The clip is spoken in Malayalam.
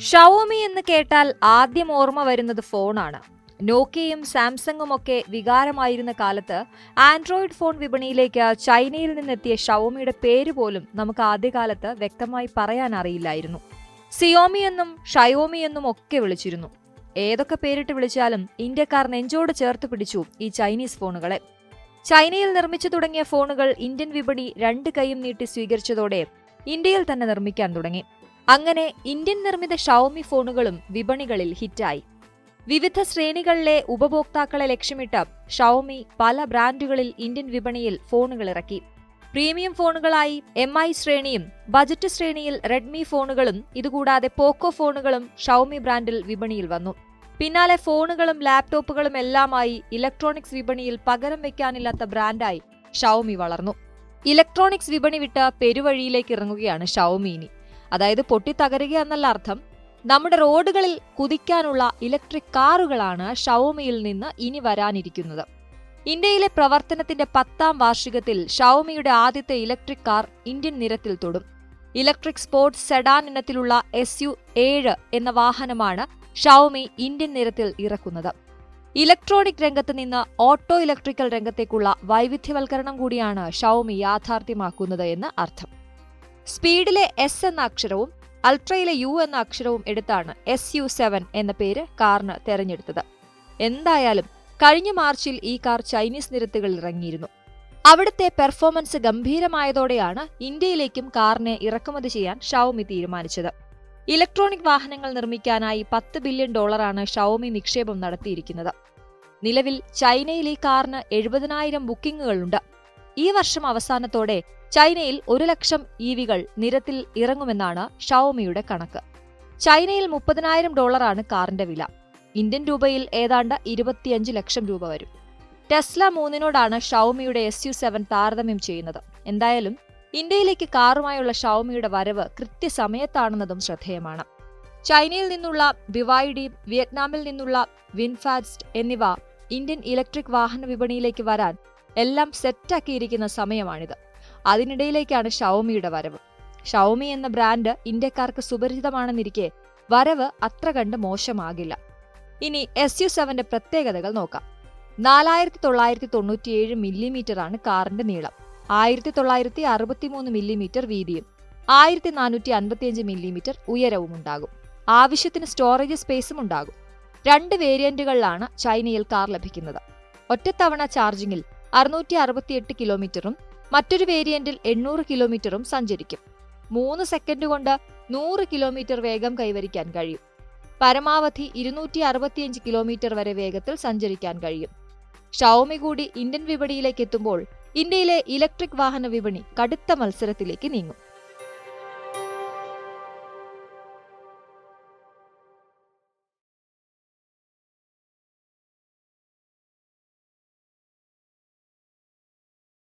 ഷവോമി എന്ന് കേട്ടാൽ ആദ്യം ഓർമ്മ വരുന്നത് ഫോണാണ്. നോക്കിയയും സാംസങ്ങും ഒക്കെ വികാരമായിരുന്ന കാലത്ത് ആൻഡ്രോയിഡ് ഫോൺ വിപണിയിലേക്ക് ചൈനയിൽ നിന്നെത്തിയ ഷവോമിയുടെ പേര് പോലും നമുക്ക് ആദ്യകാലത്ത് വ്യക്തമായി പറയാൻ അറിയില്ലായിരുന്നു. സിയോമി എന്നും ഷയോമി എന്നും ഒക്കെ വിളിച്ചിരുന്നു. ഏതൊക്കെ പേരിട്ട് വിളിച്ചാലും ഇന്ത്യക്കാർ നെഞ്ചോട് ചേർത്ത് പിടിച്ചു ഈ ചൈനീസ് ഫോണുകളെ. ചൈനയിൽ നിർമ്മിച്ചു തുടങ്ങിയ ഫോണുകൾ ഇന്ത്യൻ വിപണി രണ്ട് കൈയും നീട്ടി സ്വീകരിച്ചതോടെ ഇന്ത്യയിൽ തന്നെ നിർമ്മിക്കാൻ തുടങ്ങി. അങ്ങനെ ഇന്ത്യൻ നിർമ്മിത ഷവോമി ഫോണുകളും വിപണികളിൽ ഹിറ്റായി. വിവിധ ശ്രേണികളിലെ ഉപഭോക്താക്കളെ ലക്ഷ്യമിട്ട് ഷവോമി പല ബ്രാൻഡുകളിൽ ഇന്ത്യൻ വിപണിയിൽ ഫോണുകൾ ഇറക്കി. പ്രീമിയം ഫോണുകളായി MI ശ്രേണിയും ബജറ്റ് ശ്രേണിയിൽ റെഡ്മി ഫോണുകളും ഇതുകൂടാതെ പോക്കോ ഫോണുകളും ഷവോമി ബ്രാൻഡിൽ വിപണിയിൽ വന്നു. പിന്നാലെ ഫോണുകളും ലാപ്ടോപ്പുകളും എല്ലാമായി ഇലക്ട്രോണിക്സ് വിപണിയിൽ പകരം വയ്ക്കാനില്ലാത്ത ബ്രാൻഡായി ഷവോമി വളർന്നു. ഇലക്ട്രോണിക്സ് വിപണി വിട്ട് പെരുവഴിയിലേക്ക് ഇറങ്ങുകയാണ് ഷവോമി ഇനി. അതായത് പൊട്ടിത്തകരുക എന്നല്ല അർത്ഥം. നമ്മുടെ റോഡുകളിൽ കുതിക്കാനുള്ള ഇലക്ട്രിക് കാറുകളാണ് ഷവോമിയിൽ നിന്ന് ഇനി വരാനിരിക്കുന്നത്. ഇന്ത്യയിലെ പ്രവർത്തനത്തിന്റെ 10ാം വാർഷികത്തിൽ ഷവോമിയുടെ ആദ്യത്തെ ഇലക്ട്രിക് കാർ ഇന്ത്യൻ നിരത്തിൽ തൊടും. ഇലക്ട്രിക് സ്പോർട്സ് സെഡാൻ ഇനത്തിലുള്ള SU7 എന്ന വാഹനമാണ് ഷവോമി ഇന്ത്യൻ നിരത്തിൽ ഇറക്കുന്നത്. ഇലക്ട്രോണിക് രംഗത്ത് നിന്ന് ഓട്ടോ ഇലക്ട്രിക്കൽ രംഗത്തേക്കുള്ള വൈവിധ്യവൽക്കരണം കൂടിയാണ് ഷവോമി യാഥാർത്ഥ്യമാക്കുന്നത് എന്ന് അർത്ഥം. സ്പീഡിലെ S എന്ന അക്ഷരവും അൾട്രയിലെ U എന്ന അക്ഷരവും എടുത്താണ് SU7 എന്ന പേര് കാറിന് തെരഞ്ഞെടുത്തത്. എന്തായാലും കഴിഞ്ഞ മാർച്ചിൽ ഈ കാർ ചൈനീസ് നിരത്തുകളിൽ ഇറങ്ങിയിരുന്നു. അവിടുത്തെ പെർഫോമൻസ് ഗംഭീരമായതോടെയാണ് ഇന്ത്യയിലേക്കും കാറിനെ ഇറക്കുമതി ചെയ്യാൻ ഷവോമി തീരുമാനിച്ചത്. ഇലക്ട്രോണിക് വാഹനങ്ങൾ നിർമ്മിക്കാനായി $10 ബില്യൺ ഷവോമി നിക്ഷേപം നടത്തിയിരിക്കുന്നത്. നിലവിൽ ചൈനയിൽ ഈ കാറിന് 70,000 ബുക്കിംഗുകളുണ്ട്. ഈ വർഷം അവസാനത്തോടെ ചൈനയിൽ 1,00,000 EVകൾ നിരത്തിൽ ഇറങ്ങുമെന്നാണ് ഷവോമിയുടെ കണക്ക്. ചൈനയിൽ $30,000 കാറിന്റെ വില. ഇന്ത്യൻ രൂപയിൽ ഏതാണ്ട് 25 ലക്ഷം രൂപ വരും. ടെസ്ല 3നോടാണ് ഷവോമിയുടെ SU7 താരതമ്യം ചെയ്യുന്നത്. എന്തായാലും ഇന്ത്യയിലേക്ക് കാറുമായുള്ള ഷവോമിയുടെ വരവ് കൃത്യസമയത്താണെന്നതും ശ്രദ്ധേയമാണ്. ചൈനയിൽ നിന്നുള്ള BYD, വിയറ്റ്നാമിൽ നിന്നുള്ള വിൻഫാസ്റ്റ് എന്നിവ ഇന്ത്യൻ ഇലക്ട്രിക് വാഹന വിപണിയിലേക്ക് വരാൻ എല്ലാം സെറ്റാക്കിയിരിക്കുന്ന സമയമാണിത്. അതിനിടയിലേക്കാണ് ഷവോമിയുടെ വരവ്. ഷവോമി എന്ന ബ്രാൻഡ് ഇന്ത്യക്കാർക്ക് സുപരിചിതമാണെന്നിരിക്കെ വരവ് അത്ര കണ്ട് മോശമാകില്ല. ഇനി SU7ന്റെ പ്രത്യേകതകൾ നോക്കാം. 4997 മില്ലിമീറ്ററാണ് കാറിന്റെ നീളം. 1963 മില്ലിമീറ്റർ വീതിയും 1455 മില്ലിമീറ്റർ ഉയരവും ഉണ്ടാകും. ആവശ്യത്തിന് സ്റ്റോറേജ് സ്പേസും ഉണ്ടാകും. 2 വേരിയന്റുകളിലാണ് ചൈനയിൽ കാർ ലഭിക്കുന്നത്. ഒറ്റത്തവണ ചാർജിംഗിൽ 668 കിലോമീറ്ററും മറ്റൊരു വേരിയന്റിൽ 800 കിലോമീറ്ററും സഞ്ചരിക്കും. 3 സെക്കൻഡ് കൊണ്ട് 100 കിലോമീറ്റർ വേഗം കൈവരിക്കാൻ കഴിയും. പരമാവധി 265 കിലോമീറ്റർ വരെ വേഗത്തിൽ സഞ്ചരിക്കാൻ കഴിയും. ഷവോമി കൂടി ഇന്ത്യൻ വിപണിയിലേക്ക് എത്തുമ്പോൾ ഇന്ത്യയിലെ ഇലക്ട്രിക് വാഹന വിപണി കടുത്ത മത്സരത്തിലേക്ക് നീങ്ങും.